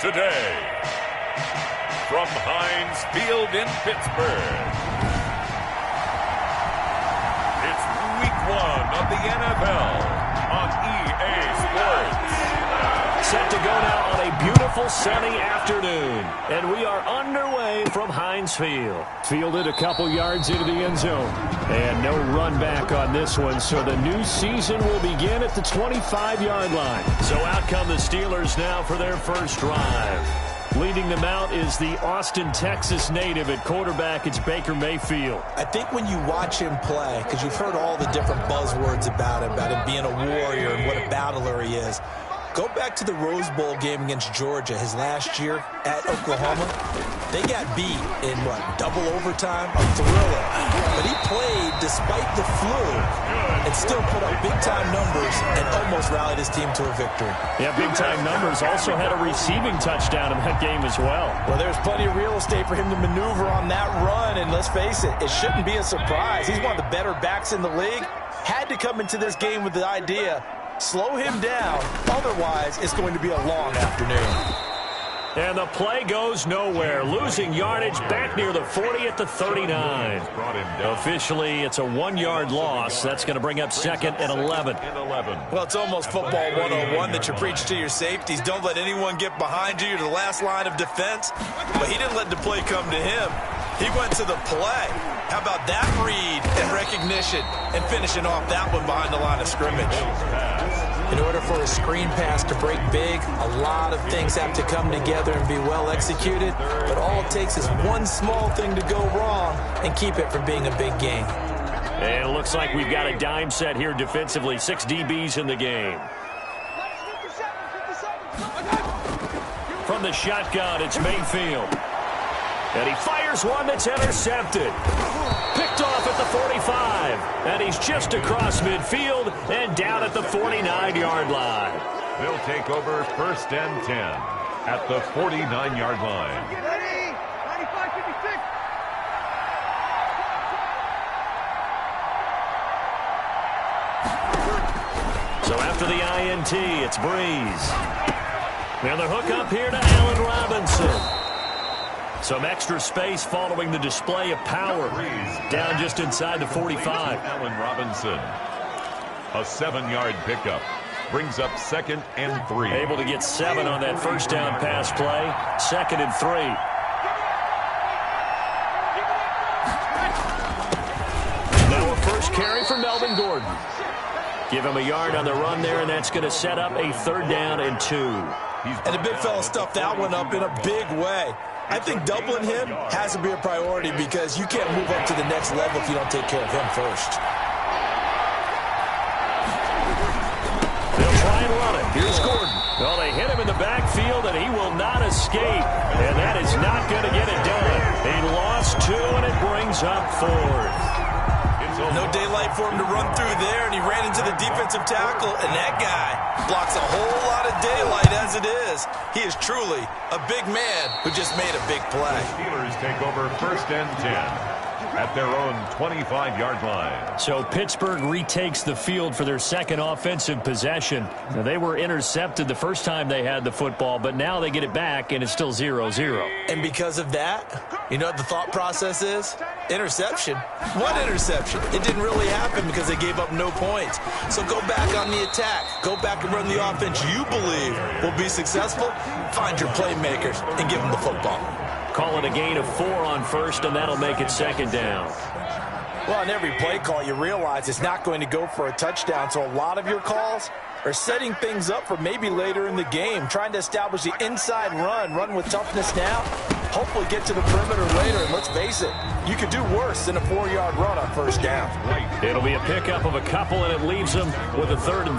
today. From Heinz Field in Pittsburgh, it's Week 1 of the NFL on EA Sports. Set to go now on a beautiful sunny afternoon. And we are underway from Heinz Field. Fielded a couple yards into the end zone. And no run back on this one, so the new season will begin at the 25-yard line. So out come the Steelers now for their first drive. Leading them out is the Austin, Texas native at quarterback. It's Baker Mayfield. I think when you watch him play, because you've heard all the different buzzwords about him being a warrior and what a battler he is. Go back to the Rose Bowl game against Georgia his last year at Oklahoma. They got beat in, double overtime? A thriller. But he played despite the flu and still put up big-time numbers and almost rallied his team to a victory. Yeah, big-time numbers. Also had a receiving touchdown in that game as well. Well, there's plenty of real estate for him to maneuver on that run, and let's face it, it shouldn't be a surprise. He's one of the better backs in the league. Had to come into this game with the idea, slow him down, otherwise it's going to be a long afternoon. And the play goes nowhere, losing yardage back near the 40 at the 39. Officially, it's a 1-yard loss. That's going to bring up second and 11. Well, it's almost football 101 that you preach to your safeties. Don't let anyone get behind you. You're the last line of defense. But he didn't let the play come to him. He went to the play. How about that read and recognition and finishing off that one behind the line of scrimmage? In order for a screen pass to break big, a lot of things have to come together and be well executed. But all it takes is one small thing to go wrong and keep it from being a big game. And it looks like we've got a dime set here defensively. 6 DBs in the game. From the shotgun, it's Mayfield. And he fires one that's intercepted. Picked off at the 45. And he's just across midfield and down at the 49-yard line. They'll take over first and 10 at the 49-yard line. Ready? 95-56. So after the INT, it's Breeze. Now the hook up here to Allen Robinson. Some extra space following the display of power. Down just inside the 45. Allen Robinson. A 7-yard pickup. Brings up second and 3. Able to get 7 on that first down pass play. Second and 3. Now a first carry for Melvin Gordon. Give him a yard on the run there, and that's going to set up a 3rd down and 2. And the big fella stuffed that one up in a big way. I think doubling him has to be a priority because you can't move up to the next level if you don't take care of him first. They'll try and run it. Here's Gordon. Well, they hit him in the backfield, and he will not escape. And that is not going to get it done. He lost 2, and it brings up 4th. No daylight for him to run through there, and he ran into the defensive tackle, and that guy blocks a whole lot of daylight as it is. He is truly a big man who just made a big play. The Steelers take over first and 10 at their own 25-yard line. So Pittsburgh retakes the field for their second offensive possession. Now, they were intercepted the first time they had the football, but now they get it back, and it's still 0-0. And because of that, you know what the thought process is? Interception. What interception? It didn't really happen because they gave up no points. So go back on the attack. Go back and run the offense you believe will be successful. Find your playmakers and give them the football. Call it a gain of 4 on first, and that'll make it 2nd down. Well, on every play call, you realize it's not going to go for a touchdown, so a lot of your calls are setting things up for maybe later in the game, trying to establish the inside run with toughness now, hopefully get to the perimeter later, and let's face it, you could do worse than a 4-yard run on first down. It'll be a pickup of a couple, and it leaves them with a 3rd and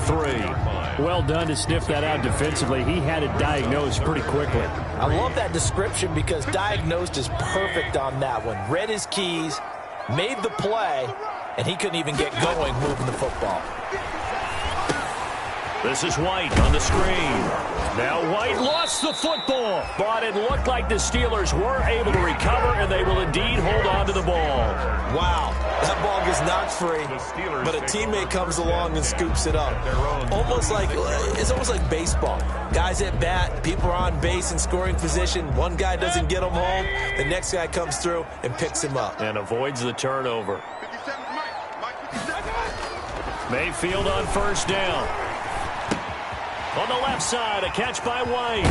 3. Well done to sniff that out defensively. He had it diagnosed pretty quickly. I love that description because diagnosed is perfect on that one. Read his keys, made the play, and he couldn't even get going moving the football. This is White on the screen. Now White lost the football, but it looked like the Steelers were able to recover, and they will indeed hold on to the ball. Wow, that ball gets knocked free, but a teammate comes along and scoops it up. It's almost like baseball. Guys at bat, people are on base in scoring position. One guy doesn't get him home, the next guy comes through and picks him up. And avoids the turnover. Mayfield on first down. On the left side, a catch by White.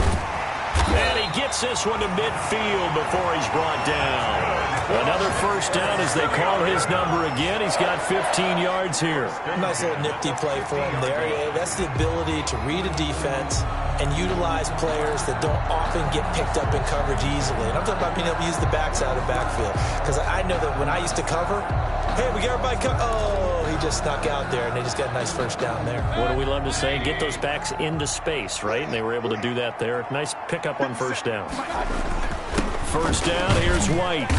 And he gets this one to midfield before he's brought down. Another first down as they call his number again. He's got 15 yards here. Nice little nifty play for him there. That's the ability to read a defense and utilize players that don't often get picked up in coverage easily. And I'm talking about being able to use the backside of the backfield. Because I know that when I used to cover, hey, we got everybody he just snuck out there, and they just got a nice first down there. What do we love to say? Get those backs into space, right? And they were able to do that there. Nice pickup on first down. First down, here's White.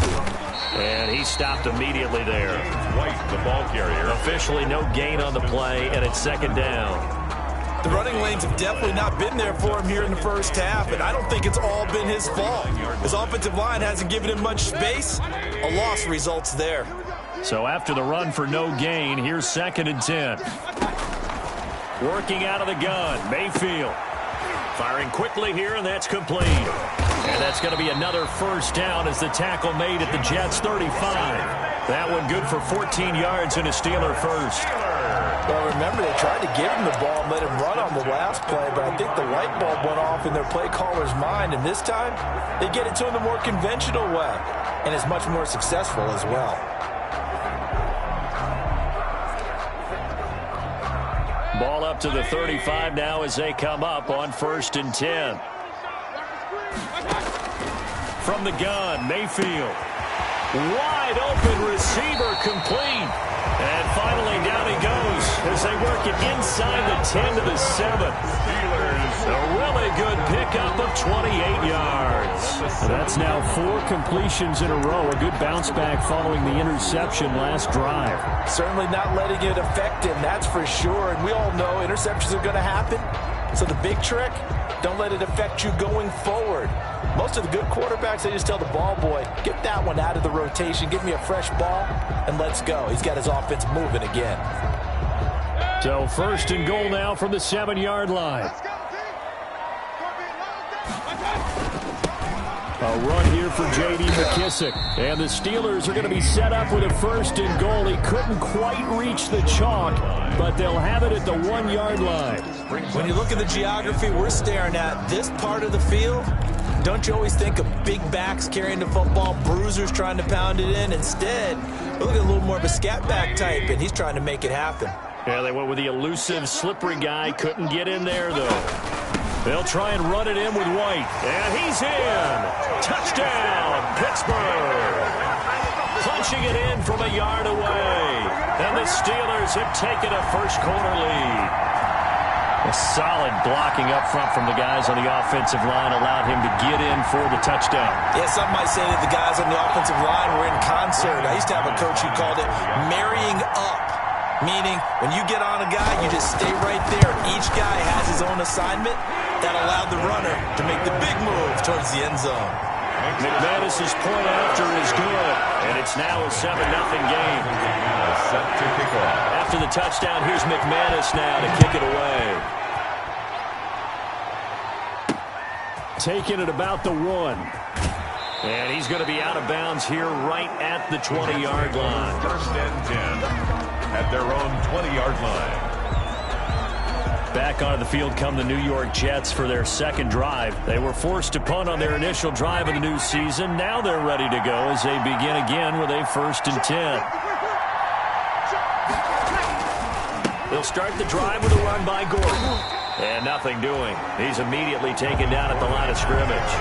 And he stopped immediately there. White, the ball carrier. Officially no gain on the play, and it's second down. The running lanes have definitely not been there for him here in the first half, and I don't think it's all been his fault. His offensive line hasn't given him much space. A loss results there. So after the run for no gain, here's 2nd and 10. Working out of the gun, Mayfield. Firing quickly here, and that's complete. And that's going to be another first down as the tackle made at the Jets' 35. That one good for 14 yards and a Steeler first. Well, remember, they tried to give him the ball and let him run on the last play, but I think the light bulb went off in their play caller's mind, and this time they get it to him the more conventional way, and it's much more successful as well. Ball up to the 35 now as they come up on 1st and 10. From the gun, Mayfield. Wide open receiver complete. And finally down he goes as they work it inside the 10 to the 7. A really good pickup of 28 yards. That's now 4 completions in a row. A good bounce back following the interception last drive. Certainly not letting it affect him, that's for sure. And we all know interceptions are going to happen. So the big trick, don't let it affect you going forward. Most of the good quarterbacks, they just tell the ball boy, get that one out of the rotation, give me a fresh ball, and let's go. He's got his offense moving again. So 1st and goal now from the 7-yard line. A run here for J.D. McKissick. And the Steelers are going to be set up with a 1st and goal. He couldn't quite reach the chalk, but they'll have it at the 1-yard line. When you look at the geography we're staring at, this part of the field, don't you always think of big backs carrying the football, bruisers trying to pound it in? Instead, we're looking at a little more of a scat back type, and he's trying to make it happen. Yeah, they went with the elusive, slippery guy. Couldn't get in there, though. They'll try and run it in with White. And he's in. Touchdown, Pittsburgh. Punching it in from a yard away. And the Steelers have taken a first-quarter lead. A solid blocking up front from the guys on the offensive line allowed him to get in for the touchdown. Yeah, some might say that the guys on the offensive line were in concert. I used to have a coach who called it marrying up, meaning when you get on a guy, you just stay right there. Each guy has his own assignment. That allowed the runner to make the big move towards the end zone. McManus's point after is good, and it's now a 7-0 game. Set to kick off. After the touchdown, here's McManus now to kick it away. Taking it about the 1. And he's going to be out of bounds here right at the 20-yard line. 1st and 10 at their own 20-yard line. Back onto the field come the New York Jets for their 2nd drive. They were forced to punt on their initial drive of the new season. Now they're ready to go as they begin again with a 1st and 10. They'll start the drive with a run by Gordon. And nothing doing. He's immediately taken down at the line of scrimmage.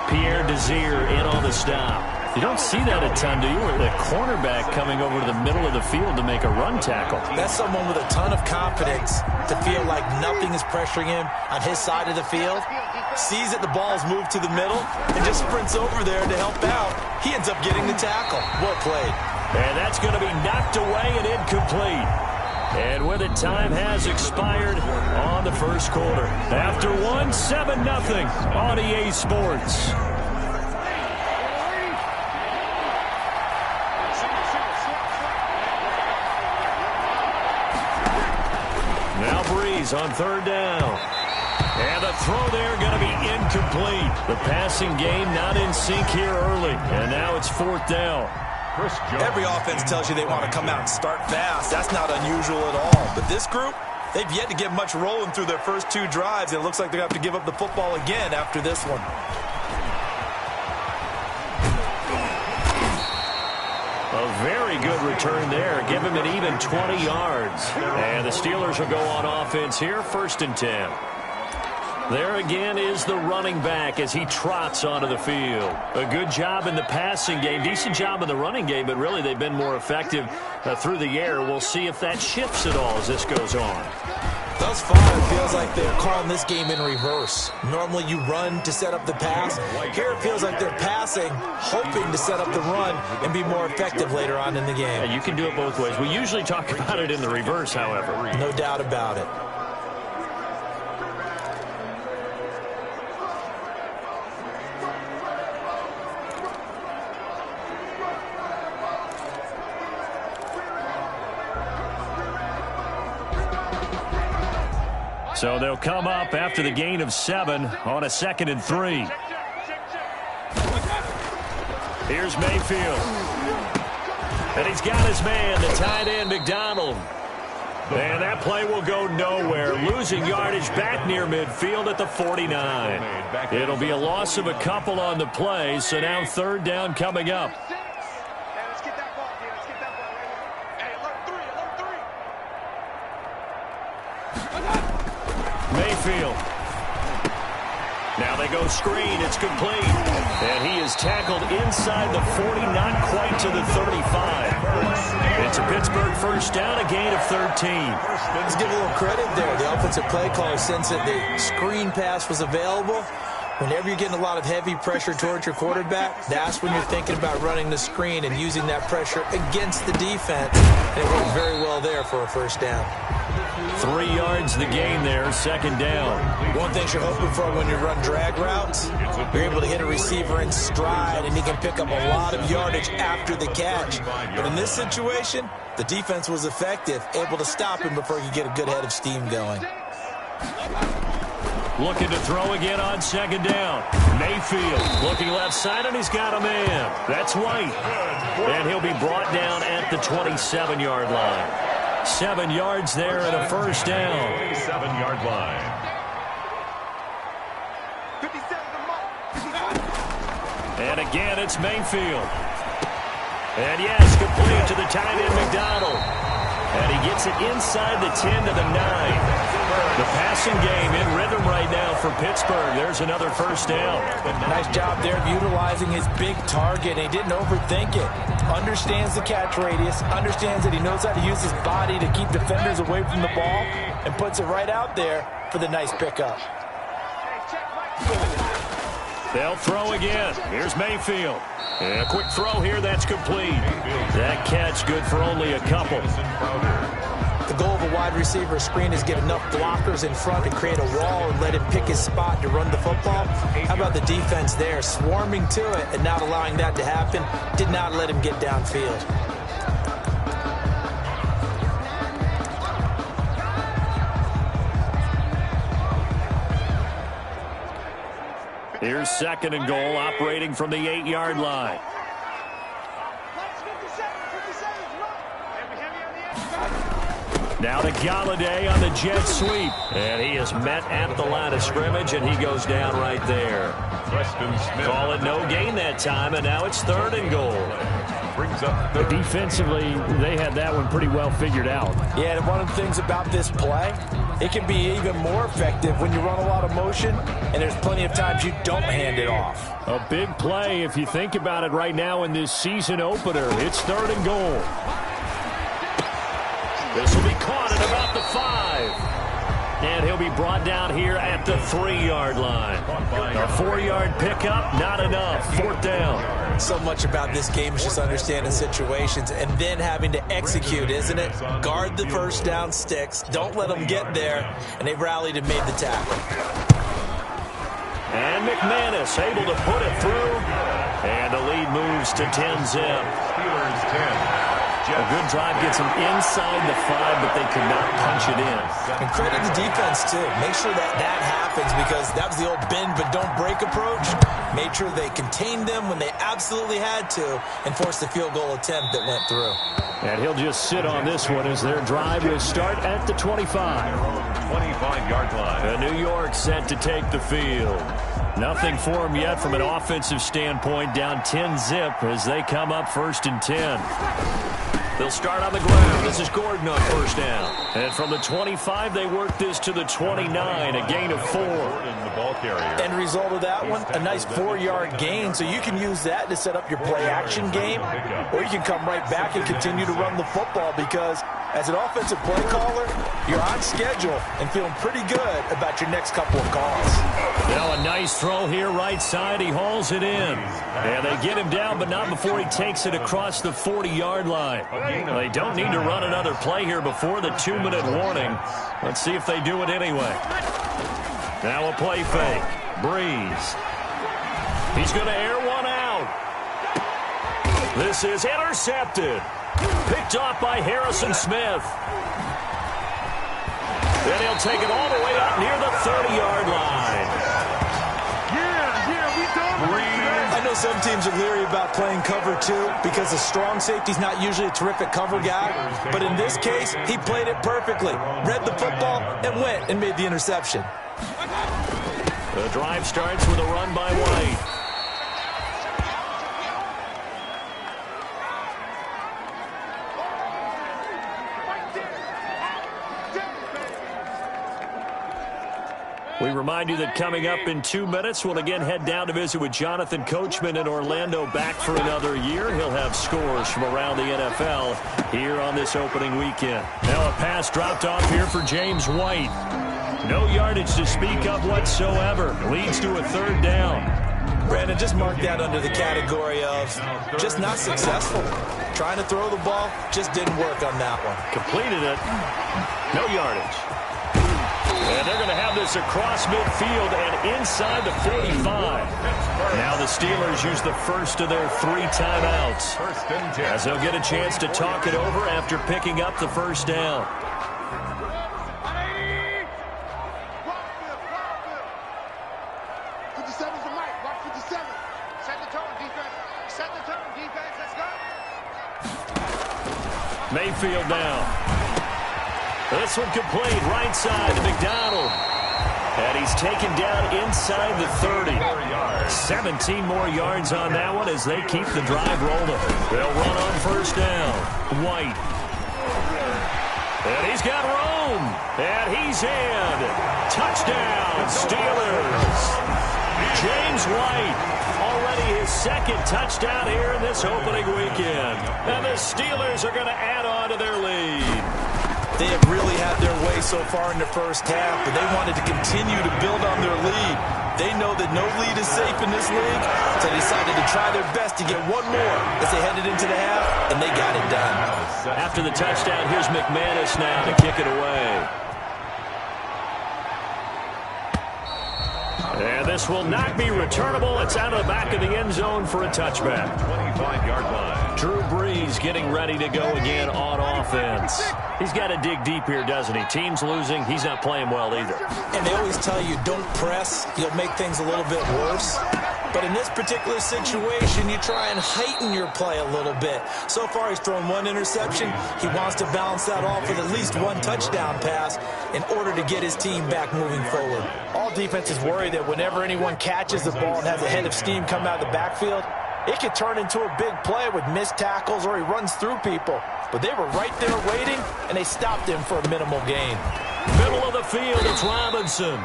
Pierre Desir in on the stop. You don't see that a ton, do you? Or the cornerback coming over to the middle of the field to make a run tackle. That's someone with a ton of confidence to feel like nothing is pressuring him on his side of the field. Sees that the ball is moved to the middle and just sprints over there to help out. He ends up getting the tackle. Well played. And that's going to be knocked away and incomplete. And with it, time has expired on the first quarter. After one, 7-0 on EA Sports. Now Breeze on third down. And the throw there going to be incomplete. The passing game not in sync here early. And now it's fourth down. Every offense tells you they want to come out and start fast. That's not unusual at all. But this group, they've yet to get much rolling through their first two drives. And it looks like they're going to have to give up the football again after this one. A very good return there. Give him an even 20 yards. And the Steelers will go on offense here, 1st and 10. There again is the running back as he trots onto the field. A good job in the passing game. Decent job in the running game, but really they've been more effective through the air. We'll see if that shifts at all as this goes on. Thus far, it feels like they're calling this game in reverse. Normally you run to set up the pass. Here it feels like they're passing, hoping to set up the run and be more effective later on in the game. Yeah, you can do it both ways. We usually talk about it in the reverse, however. No doubt about it. So they'll come up after the gain of 7 on a 2nd and 3. Here's Mayfield. And he's got his man, the tight end, McDonald. And that play will go nowhere. Losing yardage back near midfield at the 49. It'll be a loss of a couple on the play, so now 3rd down coming up. Mayfield. Now they go screen. It's complete. And he is tackled inside the 40, not quite to the 35. It's a Pittsburgh 1st down, a gain of 13. Let's give a little credit there. The offensive play caller, since the screen pass was available, whenever you're getting a lot of heavy pressure towards your quarterback, that's when you're thinking about running the screen and using that pressure against the defense. And it worked very well there for a 1st down. 3 yards the gain there, 2nd down. One thing you're hoping for when you run drag routes, you're able to hit a receiver in stride, and he can pick up a lot of yardage after the catch. But in this situation, the defense was effective, able to stop him before he could get a good head of steam going. Looking to throw again on 2nd down. Mayfield looking left side, and he's got a man. That's White. And he'll be brought down at the 27-yard line. 7 yards there and a 1st down. 7-yard line. And again, it's Mayfield. And yes, complete to the tight end, McDonald. And he gets it inside the 10 to the 9. The passing game in rhythm right now for Pittsburgh. There's another 1st down. Nice job there of utilizing his big target. He didn't overthink it. Understands the catch radius. Understands that he knows how to use his body to keep defenders away from the ball. And puts it right out there for the nice pickup. They'll throw again. Here's Mayfield. And a quick throw here. That's complete. That catch good for only a couple. The goal of a wide receiver screen is get enough blockers in front to create a wall and let him pick his spot to run the football. How about the defense there, swarming to it and not allowing that to happen? Did not let him get downfield. Here's 2nd and goal, operating from the 8-yard line. Now to Galladay on the jet sweep. And he is met at the line of scrimmage, and he goes down right there. Call it no gain that time, and now it's 3rd and goal. Defensively, they had that one pretty well figured out. Yeah, and one of the things about this play, it can be even more effective when you run a lot of motion, and there's plenty of times you don't hand it off. A big play if you think about it right now in this season opener. It's 3rd and goal. This will be caught at about the 5. And he'll be brought down here at the 3-yard line. A 4-yard pickup, not enough. 4th down. So much about this game is just understanding situations and then having to execute, isn't it? Guard the first down sticks. Don't let them get there. And they rallied and made the tackle. And McManus able to put it through. And the lead moves to 10-zip. Steelers 10. A good drive gets them inside the 5, but they could not punch it in. And credit the defense, too. Make sure that happens because that was the old bend but don't break approach. Made sure they contained them when they absolutely had to and forced the field goal attempt that went through. And he'll just sit on this one as their drive will start at the 25. 25-yard line. And New York set to take the field. Nothing for them yet from an offensive standpoint, down 10-zip as they come up 1st and 10. They'll start on the ground. This is Gordon on 1st down. And from the 25, they work this to the 29, a gain of 4. The ball carrier. End result of that one, a nice 4-yard gain. So you can use that to set up your play-action game, or you can come right back and continue to run the football because as an offensive play caller, you're on schedule and feeling pretty good about your next couple of calls. Now a nice throw here right side. He hauls it in. And they get him down, but not before he takes it across the 40-yard line. They don't need to run another play here before the 2-minute warning. Let's see if they do it anyway. Now a play fake. Breeze. He's going to air one out. This is intercepted. Picked off by Harrison Smith. Then he'll take it all the way up near the 30-yard line. I know some teams are leery about playing cover 2 because the strong safety's not usually a terrific cover guy. But in this case, he played it perfectly. Read the football and went and made the interception. The drive starts with a run by White. We remind you that coming up in 2 minutes, we'll again head down to visit with Jonathan Coachman in Orlando, back for another year. He'll have scores from around the NFL here on this opening weekend. Now a pass dropped off here for James White. No yardage to speak of whatsoever. Leads to a 3rd down. Brandon, just mark that under the category of just not successful. Trying to throw the ball, just didn't work on that one. Completed it. No yardage. And they're going to have this across midfield and inside the 45. Now the Steelers use the first of their 3 timeouts, as they'll get a chance to talk it over after picking up the 1st down. Mayfield now. This one complete, right side to McDonald. And he's taken down inside the 30. 17 more yards on that one as they keep the drive rolling. They'll run on 1st down. White. And he's got room. And he's in. Touchdown, Steelers. James White. Already his 2nd touchdown here in this opening weekend. And the Steelers are going to add on to their lead. They have really had their way so far in the first half, but they wanted to continue to build on their lead. They know that no lead is safe in this league, so they decided to try their best to get one more as they headed into the half, and they got it done. After the touchdown, here's McManus now to kick it away. And this will not be returnable. It's out of the back of the end zone for a touchback. 25-yard line. Drew Brees getting ready to go again on offense. He's got to dig deep here, doesn't he? Team's losing. He's not playing well either. And they always tell you, don't press. You'll make things a little bit worse. But in this particular situation, you try and heighten your play a little bit. So far, he's thrown 1 interception. He wants to balance that off with at least 1 touchdown pass in order to get his team back moving forward. All defenses worry that whenever anyone catches the ball and has a head of steam come out of the backfield, it could turn into a big play with missed tackles or he runs through people. But they were right there waiting, and they stopped him for a minimal gain. Middle of the field, it's Robinson.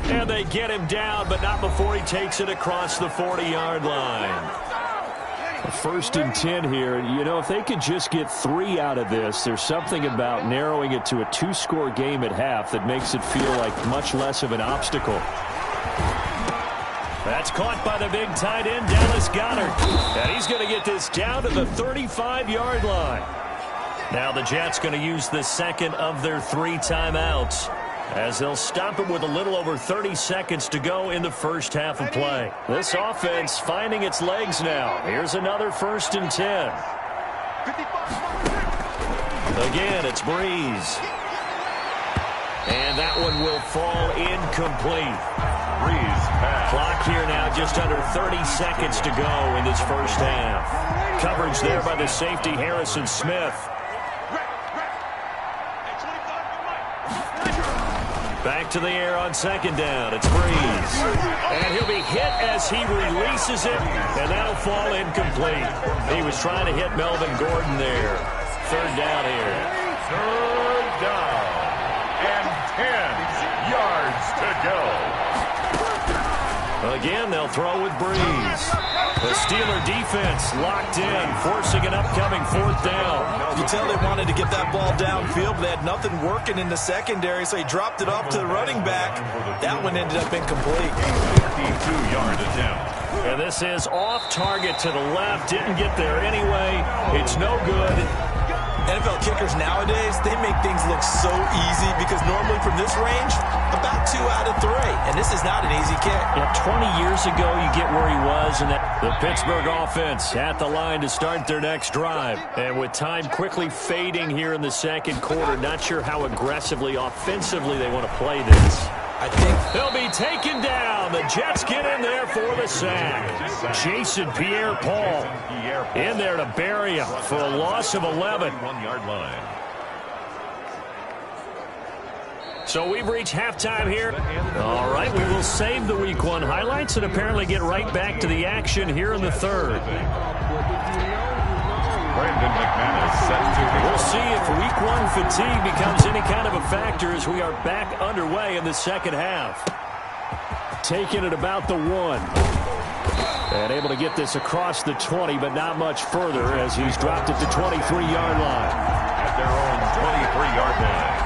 And they get him down, but not before he takes it across the 40-yard line. First and 10 here. You know, if they could just get 3 out of this, there's something about narrowing it to a 2-score game at half that makes it feel like much less of an obstacle. That's caught by the big tight end, Dallas Goedert. And he's going to get this down to the 35-yard line. Now the Jets going to use the second of their 3 timeouts, as they'll stop him with a little over 30 seconds to go in the first half of play. This offense finding its legs now. Here's another first and 10. Again, it's Breeze. And that one will fall incomplete. Breeze pass. Clock here now just under 30 seconds to go in this first half. Coverage there by the safety, Harrison Smith. Back to the air on second down. It's Breeze. And he'll be hit as he releases it, and that'll fall incomplete. He was trying to hit Melvin Gordon there. Third down here. Third down. And 10 yards to go. Again, they'll throw with Breeze. The Steeler defense locked in, forcing an upcoming fourth down. You tell they wanted to get that ball downfield, but they had nothing working in the secondary, so he dropped it off to the running back. That one ended up incomplete. 52-yard attempt. And this is off target to the left. Didn't get there anyway. It's no good. NFL kickers nowadays, they make things look so easy because normally from this range, about 2 out of 3. And this is not an easy kick. Yeah, 20 years ago, you get where he was. And the Pittsburgh offense at the line to start their next drive. And with time quickly fading here in the second quarter, not sure how aggressively, offensively they want to play this. I think they'll be taken down. The Jets get in there for the sack. Jason Pierre-Paul in there to bury him for a loss of 11. 1-yard line. So we've reached halftime here. All right, we will save the Week 1 highlights and apparently get right back to the action here in the third. Brandon McManus set to We'll see if Week 1 fatigue becomes any kind of a factor as we are back underway in the second half. Taking it about the 1. And able to get this across the 20, but not much further as he's dropped it to 23-yard line. at their own 23-yard line.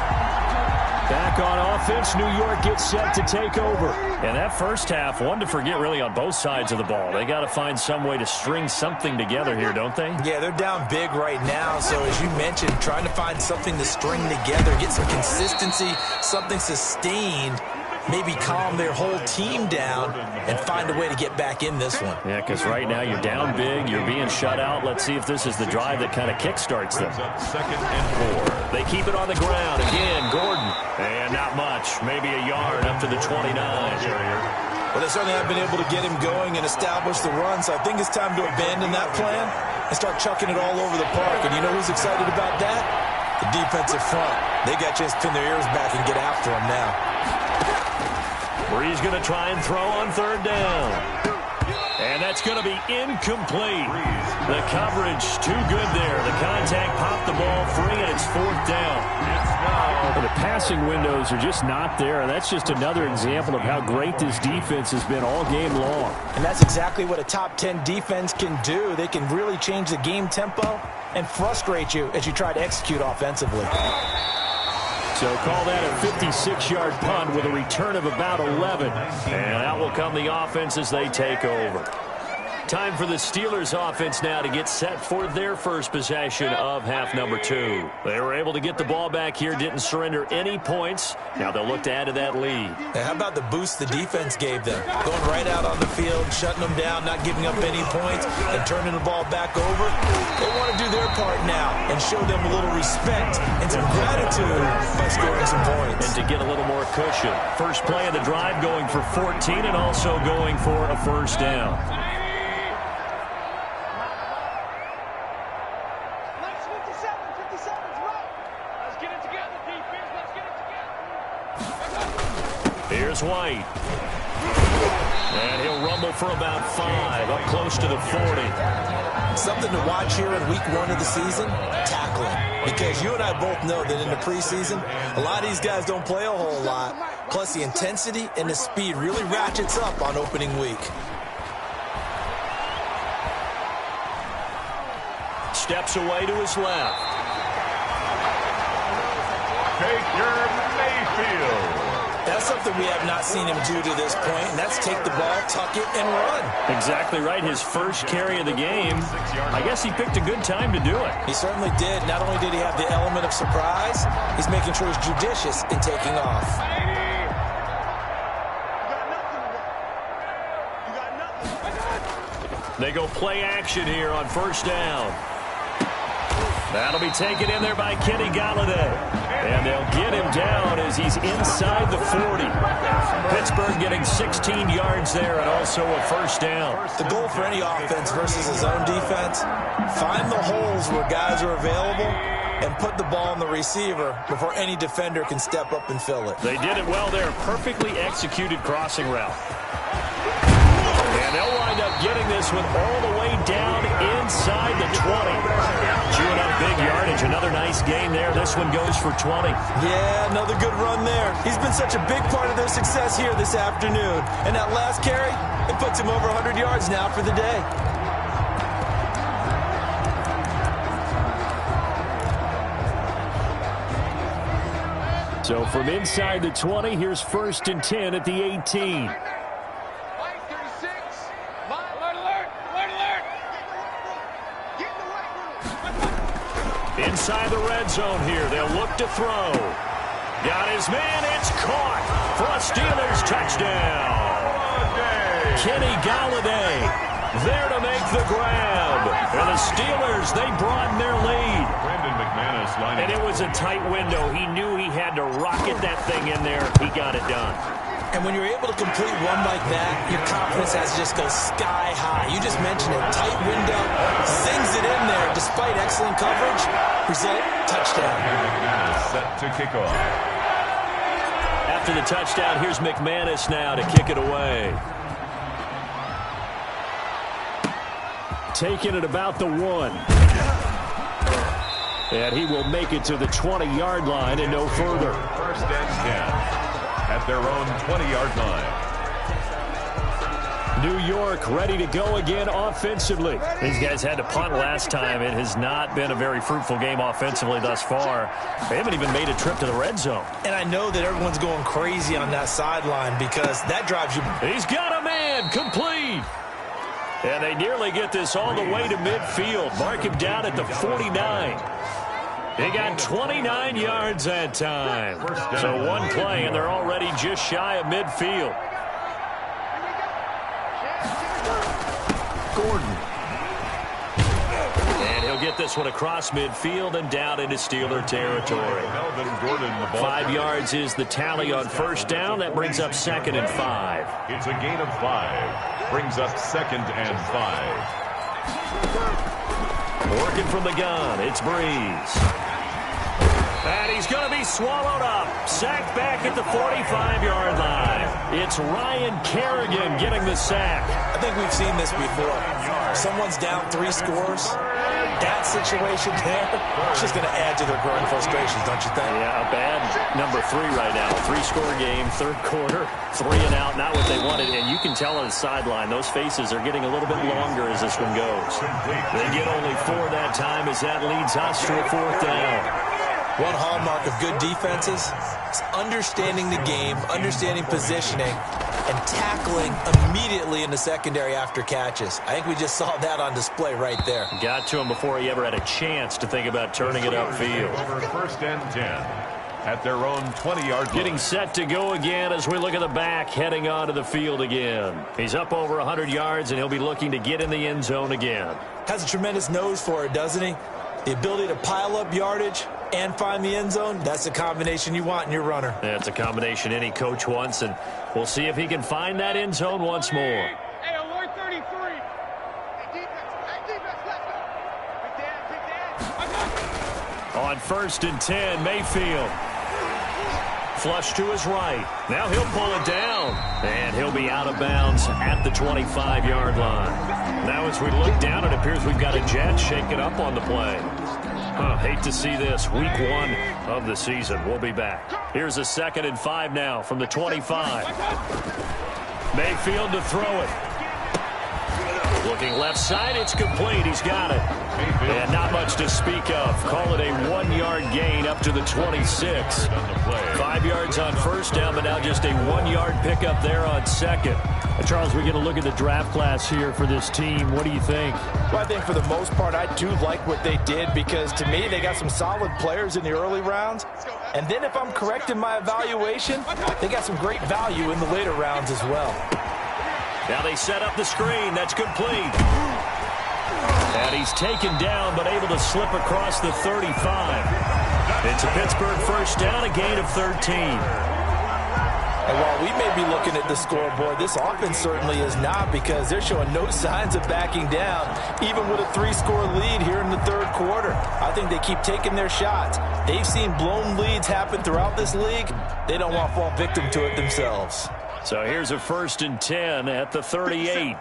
Back on offense, New York gets set to take over. And that first half, one to forget really on both sides of the ball. They got to find some way to string something together here, don't they? Yeah, they're down big right now. So as you mentioned, trying to find something to string together, get some consistency, something sustained, maybe calm their whole team down and find a way to get back in this one. Yeah, because right now you're down big, you're being shut out. Let's see if this is the drive that kind of kickstarts them. Second and 4. They keep it on the ground. Again, Gordon. And not much. Maybe a yard up to the 29. Well, they certainly have been able to get him going and establish the run, so I think it's time to abandon that plan and start chucking it all over the park. And you know who's excited about that? The defensive front. They got a chance to pin their ears back and get after him now. Breeze going to try and throw on third down. And that's going to be incomplete. The coverage too good there. The contact popped the ball free, and it's fourth down. The passing windows are just not there. And that's just another example of how great this defense has been all game long. And that's exactly what a top 10 defense can do. They can really change the game tempo and frustrate you as you try to execute offensively. So call that a 56-yard punt with a return of about 11. And out will come the offense as they take over. Time for the Steelers offense now to get set for their first possession of half number 2. They were able to get the ball back here, didn't surrender any points. Now they'll look to add to that lead. How about the boost the defense gave them? Going right out on the field, shutting them down, not giving up any points, and turning the ball back over. They want to do their part now and show them a little respect and some gratitude by scoring some points. And to get a little more cushion. First play of the drive going for 14 and also going for a first down. Here's White. And he'll rumble for about 5, up close to the 40. Something to watch here in week 1 of the season, tackling. Because you and I both know that in the preseason, a lot of these guys don't play a whole lot. Plus the intensity and the speed really ratchets up on opening week. steps away to his left. Baker Mayfield. That's something we have not seen him do to this point, and that's take the ball, tuck it, and run. Exactly right. His first carry of the game. I guess he picked a good time to do it. He certainly did. Not only did he have the element of surprise, he's making sure he's judicious in taking off. They go play action here on first down. That'll be taken in there by Kenny Galladay. And they'll get him down as he's inside the 40. Pittsburgh getting 16 yards there and also a first down. The goal for any offense versus his own defense, find the holes where guys are available and put the ball on the receiver before any defender can step up and fill it. They did it well there. Perfectly executed crossing route. And they'll wind up getting this one all the way down inside the 20. Chewing up big yardage. Another nice gain there. This one goes for 20. Yeah, another good run there. He's been such a big part of their success here this afternoon. And that last carry, it puts him over 100 yards now for the day. So from inside the 20, here's 1st and 10 at the 18. Inside the red zone here. They'll look to throw. Got his man. It's caught for a Steelers touchdown. Kenny Galladay there to make the grab. And the Steelers, they broaden their lead. And it was a tight window. He knew he had to rocket that thing in there. He got it done. And when you're able to complete one like that, your confidence has to just go sky high. You just mentioned it. Tight window, sings it in there despite excellent coverage. Result, touchdown. Set to kick off. After the touchdown, here's McManus now to kick it away. Taking it about the 1. And he will make it to the 20-yard line and no further. 1st and 10. At their own 20-yard line. New York ready to go again offensively. These guys had to punt last time. It has not been a very fruitful game offensively thus far. They haven't even made a trip to the red zone. And I know that everyone's going crazy on that sideline because that drives you. He's got a man complete. And they nearly get this all the way to midfield. Mark him down at the 49. He got 29 yards that time. So one play, and they're already just shy of midfield. Gordon. And he'll get this one across midfield and down into Steeler territory. 5 yards is the tally on first down. That brings up 2nd and 5. It's a gain of 5. Brings up 2nd and 5. Working from the gun, it's Breeze. And he's going to be swallowed up. Sacked back at the 45-yard line. It's Ryan Kerrigan getting the sack. I think we've seen this before. Someone's down 3 scores. That situation there, it's just going to add to their growing frustrations, don't you think? Yeah, a bad number 3 right now. 3-score game, 3rd quarter, 3 and out, not what they wanted. And you can tell on the sideline, those faces are getting a little bit longer as this one goes. They get only 4 that time as that leads us to a 4th down. One hallmark of good defenses is understanding the game, understanding positioning, and tackling immediately in the secondary after catches. I think we just saw that on display right there. Got to him before he ever had a chance to think about turning it upfield. Over 1st and 10 at their own 20-yard line. Getting set to go again as we look at the back, heading onto the field again. He's up over 100 yards, and he'll be looking to get in the end zone again. Has a tremendous nose for it, doesn't he? The ability to pile up yardage and find the end zone, that's the combination you want in your runner. That's a combination any coach wants, and we'll see if he can find that end zone once more. Hey, alert 33. Hey, defense, let's go. Big Dan. On 1st and 10, Mayfield. Flush to his right. Now he'll pull it down, and he'll be out of bounds at the 25-yard line. Now as we look down, it appears we've got a jet shaking up on the play. Hate to see this. Week 1 of the season. We'll be back. Here's a 2nd and 5 now from the 25. Mayfield to throw it. Looking left side, it's complete. He's got it. And not much to speak of. Call it a 1-yard gain up to the 26. 5 yards on first down, but now just a 1-yard pickup there on second. Charles, we're going to look at the draft class here for this team. What do you think? Well, I think for the most part, I do like what they did because, to me, they got some solid players in the early rounds. And then if I'm correct in my evaluation, they got some great value in the later rounds as well. Now they set up the screen. That's complete. And he's taken down, but able to slip across the 35. It's a Pittsburgh first down, a gain of 13. And while we may be looking at the scoreboard, this offense certainly is not, because they're showing no signs of backing down, even with a 3-score lead here in the third quarter. I think they keep taking their shots. They've seen blown leads happen throughout this league. They don't want to fall victim to it themselves. So here's a 1st and 10 at the 38.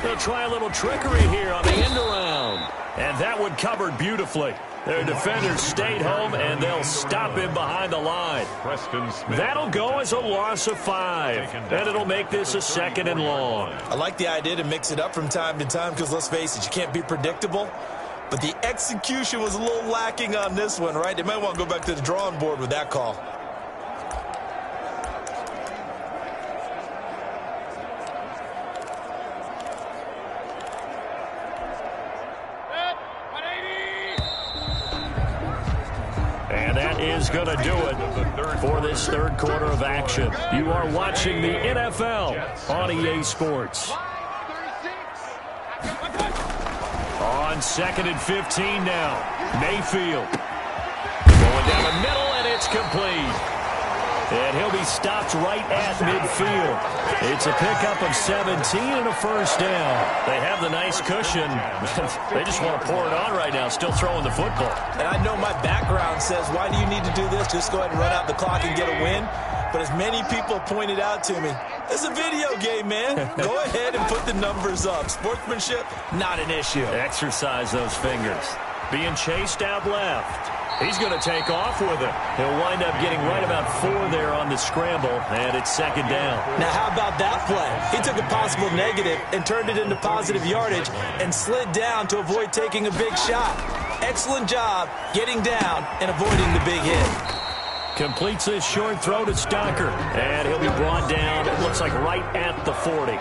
They'll try a little trickery here on the end around. And that one covered beautifully. Their defenders stayed home, and they'll stop him behind the line. That'll go as a loss of 5. And it'll make this a 2nd and long. I like the idea to mix it up from time to time because, let's face it, you can't be predictable. But the execution was a little lacking on this one, right? They might want to go back to the drawing board with that call. Is going to do it for this third quarter of action. You are watching the NFL on EA Sports. On 2nd and 15 now. Mayfield going down the middle, and it's complete. And he'll be stopped right at midfield. It's a pickup of 17 and a first down. They have the nice cushion. They just want to pour it on right now, still throwing the football. And I know my background says, why do you need to do this? Just go ahead and run out the clock and get a win. But as many people pointed out to me, it's a video game, man. Go ahead and put the numbers up. Sportsmanship, not an issue. Exercise those fingers. Being chased out left. He's going to take off with it. He'll wind up getting right about 4 there on the scramble, and it's 2nd down. Now, how about that play? He took a possible negative and turned it into positive yardage and slid down to avoid taking a big shot. Excellent job getting down and avoiding the big hit. Completes this short throw to Stocker, and he'll be brought down, it looks like right at the 40.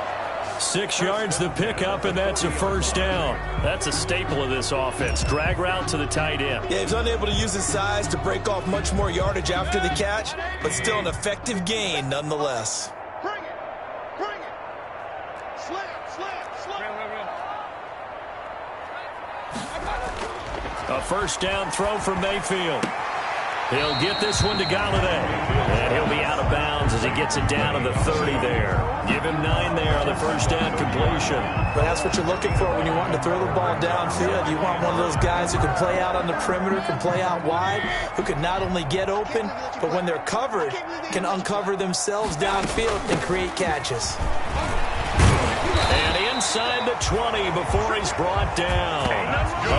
6 yards the pickup, and that's a first down. That's a staple of this offense. Drag route to the tight end. Yeah, he's unable to use his size to break off much more yardage after the catch, but still an effective gain nonetheless. Bring it. Slam. A first down throw from Mayfield. He'll get this one to Galladay. And he'll be out of bounds as he gets it down to the 30 there. Give him 9 there on the first down completion. But that's what you're looking for when you want to throw the ball downfield. You want one of those guys who can play out on the perimeter, can play out wide, who can not only get open, but when they're covered, can uncover themselves downfield and create catches. And inside the 20 before he's brought down.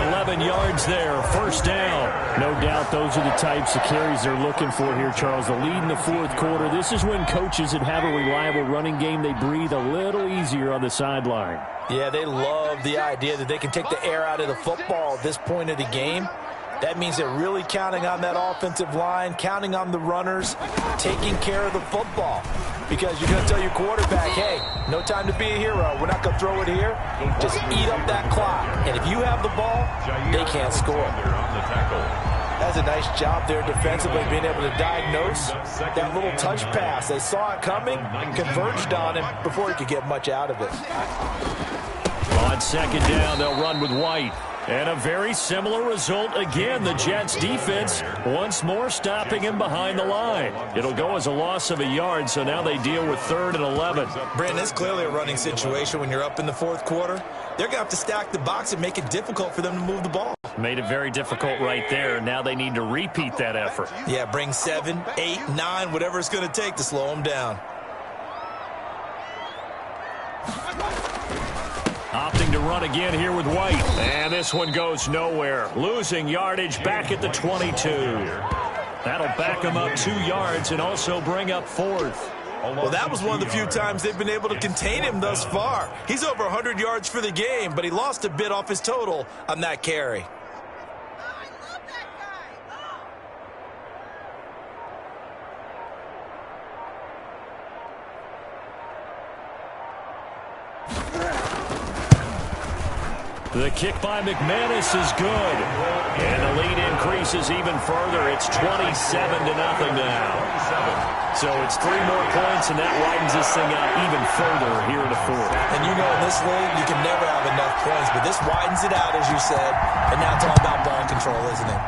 11 yards there, first down. No doubt those are the types of carries they're looking for here, Charles. The lead in the fourth quarter. This is when coaches that have a reliable running game, they breathe a little easier on the sideline. Yeah, they love the idea that they can take the air out of the football at this point of the game. That means they're really counting on that offensive line, counting on the runners, taking care of the football. Because you're going to tell your quarterback, hey, no time to be a hero. We're not going to throw it here. Just eat up that clock. And if you have the ball, they can't score. That's a nice job there defensively, being able to diagnose that little touch pass. They saw it coming, converged on him before he could get much out of it. On second down, they'll run with White. And a very similar result again. The Jets defense once more stopping him behind the line. It'll go as a loss of a yard, so now they deal with 3rd and 11. Brandon, it's clearly a running situation when you're up in the fourth quarter. They're going to have to stack the box and make it difficult for them to move the ball. Made it very difficult right there. Now they need to repeat that effort. Yeah, bring 7, 8, 9, whatever it's going to take to slow them down. Opting to run again here with White. And this one goes nowhere. Losing yardage back at the 22. That'll back him up 2 yards and also bring up 4th. Well, that was one of the few times they've been able to contain him thus far. He's over 100 yards for the game, but he lost a bit off his total on that carry. The kick by McManus is good. And the lead increases even further. It's 27-0 now. So it's 3 more points, and that widens this thing out even further here in the fourth. And you know in this league, you can never have enough points, but this widens it out, as you said. And now it's all about ball control, isn't it?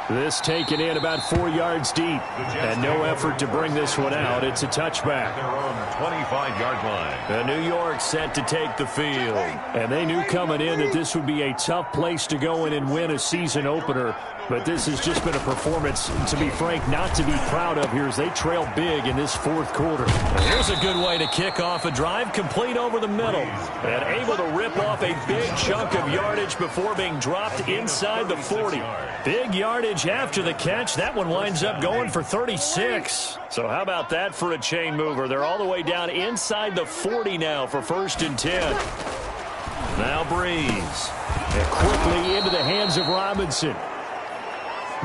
This taken in about 4 yards deep. And no effort to bring this one out. It's a touchback. They're on the 25-yard line. And New York set to take the field. And they knew coming in that this would be a tough place to go in and win a season opener. But this has just been a performance, to be frank, not to be proud of here as they trail big in this fourth quarter. Here's a good way to kick off a drive, complete over the middle. And able to rip off a big chunk of yardage before being dropped inside the 40. Big yardage after the catch. That one winds up going for 36. So how about that for a chain mover? They're all the way down inside the 40 now for 1st and 10. Now Breeze. And quickly into the hands of Robinson.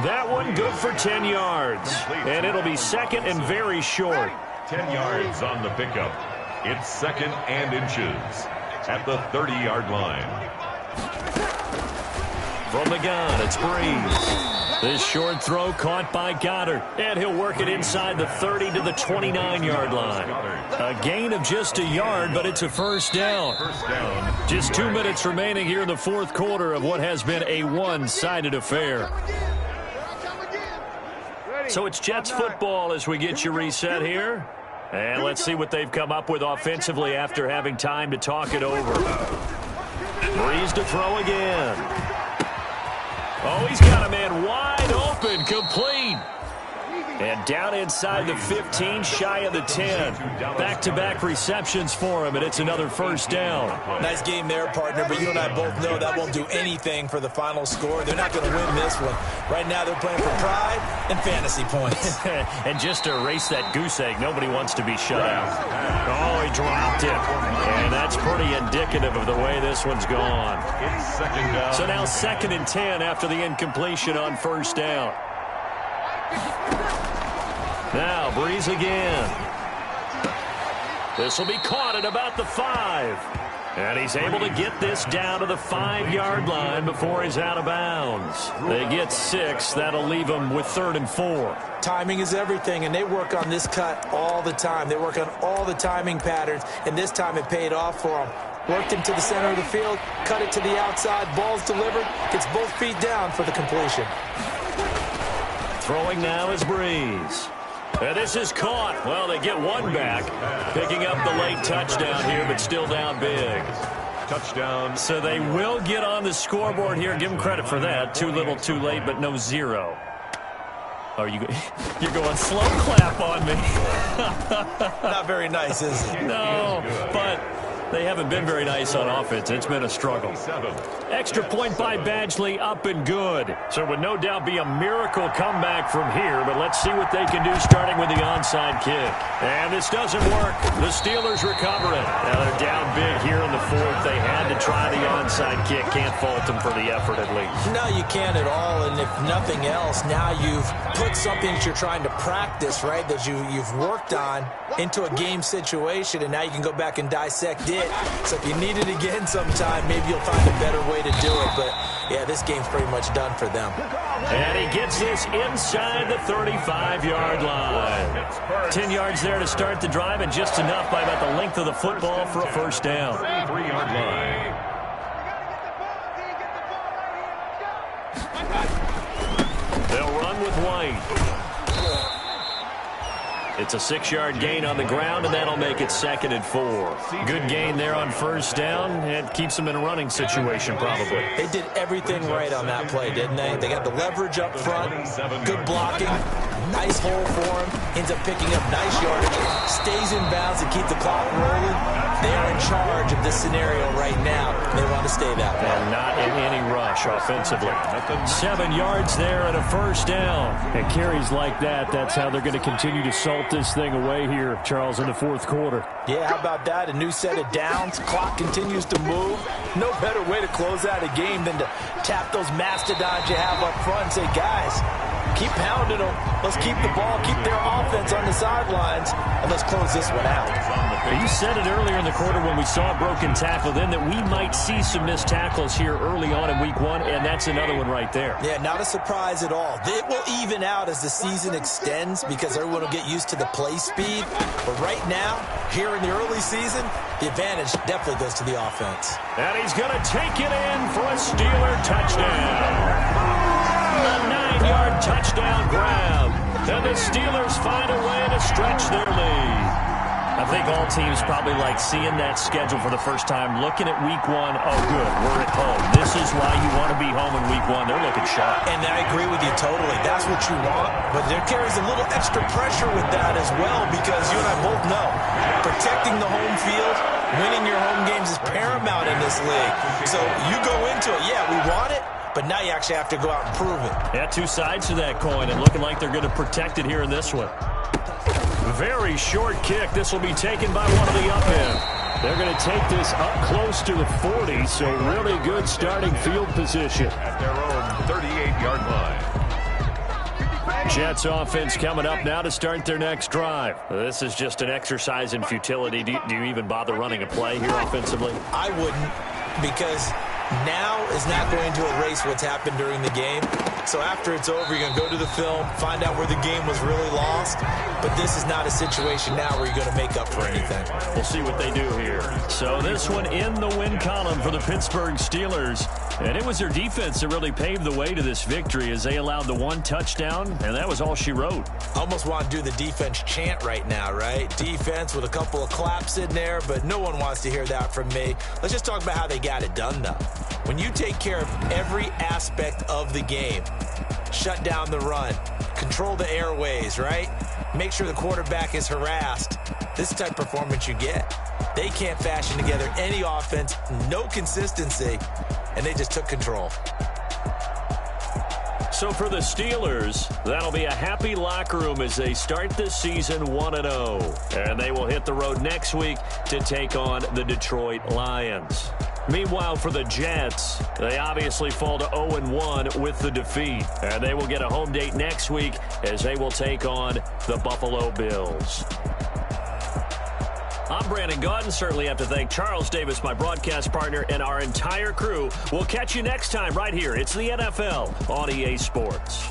That one good for 10 yards. And it'll be 2nd and very short. 10 yards on the pickup. It's 2nd and inches at the 30-yard line. From the gun, it's Breeze. This short throw caught by Goddard. And he'll work it inside the 30 to the 29-yard line. A gain of just a yard, but it's a first down. Just 2 minutes remaining here in the fourth quarter of what has been a one-sided affair. So it's Jets football as we get you reset here. And let's see what they've come up with offensively after having time to talk it over. Breeze to throw again. Oh, he's got a man wide open, complete. And down inside the 15, shy of the 10. Back-to-back receptions for him, and it's another first down. Nice game there, partner, but you and I both know that won't do anything for the final score. They're not going to win this one. Right now they're playing for pride and fantasy points. And just to erase that goose egg, nobody wants to be shut out. Oh, he dropped it. And that's pretty indicative of the way this one's gone. It's 2nd down. So now 2nd and 10 after the incompletion on first down. Now, Breeze again. This will be caught at about the 5. And he's able to get this down to the 5-yard line before he's out of bounds. They get 6. That'll leave them with 3rd and 4. Timing is everything, and they work on this cut all the time. They work on all the timing patterns, and this time it paid off for them. Worked into the center of the field, cut it to the outside, ball's delivered, gets both feet down for the completion. Throwing now is Breeze. And this is caught. Well, they get one back. Picking up the late touchdown here, but still down big. Touchdown. So they will get on the scoreboard here. Give them credit for that. Too little, too late, but no 0. Are you? You're going slow clap on me. Not very nice, is it? No, but they haven't been very nice on offense. It's been a struggle. Extra point by Badgley, up and good. So it would no doubt be a miracle comeback from here, but let's see what they can do starting with the onside kick. And this doesn't work. The Steelers recover it. Now they're down big here in the fourth. They had to try the onside kick. Can't fault them for the effort at least. No, you can't at all, and if nothing else, now you've put something that you're trying to practice, right, that you've worked on into a game situation, and now you can go back and dissect it. So if you need it again sometime, maybe you'll find a better way to do it. But, yeah, this game's pretty much done for them. And he gets this inside the 35-yard line. 10 yards there to start the drive, and just enough by about the length of the football for a first down. 33-yard line. They'll run with White. It's a 6-yard gain on the ground, and that'll make it 2nd and 4. Good gain there on first down. It keeps them in a running situation, probably. They did everything right on that play, didn't they? They got the leverage up front, good blocking, nice hole for him, ends up picking up nice yardage, stays in bounds to keep the clock rolling. They are in charge advantage of this scenario right now. They want to stay that way. And not in any rush offensively. 7 yards there and a first down. And carries like that, that's how they're going to continue to salt this thing away here, Charles, in the fourth quarter. Yeah, how about that? A new set of downs. Clock continues to move. No better way to close out a game than to tap those mastodons you have up front and say, guys, keep pounding them. Let's keep the ball, keep their offense on the sidelines, and let's close this one out. You said it earlier in the quarter when we saw a broken tackle then that we might see some missed tackles here early on in week 1, and that's another one right there. Yeah, not a surprise at all. It will even out as the season extends because everyone will get used to the play speed. But right now, here in the early season, the advantage definitely goes to the offense. And he's going to take it in for a Steeler touchdown. A 9-yard touchdown grab. And the Steelers find a way to stretch their lead. I think all teams probably like seeing that schedule for the first time, looking at week 1. Oh, good, we're at home. This is why you want to be home in week 1. They're looking sharp. And I agree with you totally. That's what you want. But there carries a little extra pressure with that as well because you and I both know protecting the home field, winning your home games is paramount in this league. So you go into it, yeah, we want it. But now you actually have to go out and prove it. Yeah, 2 sides to that coin, and looking like they're going to protect it here in this one. Very short kick. This will be taken by one of the up end. They're going to take this up close to the 40, so really good starting field position. At their own 38-yard line. Jets offense coming up now to start their next drive. This is just an exercise in futility. Do you even bother running a play here offensively? I wouldn't, because now is not going to erase what's happened during the game. So after it's over, you're going to go to the film, find out where the game was really lost. But this is not a situation now where you're going to make up for anything. We'll see what they do here. So this one in the win column for the Pittsburgh Steelers. And it was their defense that really paved the way to this victory as they allowed the 1 touchdown, and that was all she wrote. I almost want to do the defense chant right now, right? Defense with a couple of claps in there, but no one wants to hear that from me. Let's just talk about how they got it done, though. When you take care of every aspect of the game, shut down the run, control the airways, right? Make sure the quarterback is harassed. This type of performance you get. They can't fashion together any offense, no consistency, and they just took control. So for the Steelers, that'll be a happy locker room as they start this season 1-0. And they will hit the road next week to take on the Detroit Lions. Meanwhile, for the Jets, they obviously fall to 0-1 with the defeat. And they will get a home date next week as they will take on the Buffalo Bills. I'm Brandon Gaudin. Certainly have to thank Charles Davis, my broadcast partner, and our entire crew. We'll catch you next time right here. It's the NFL on EA Sports.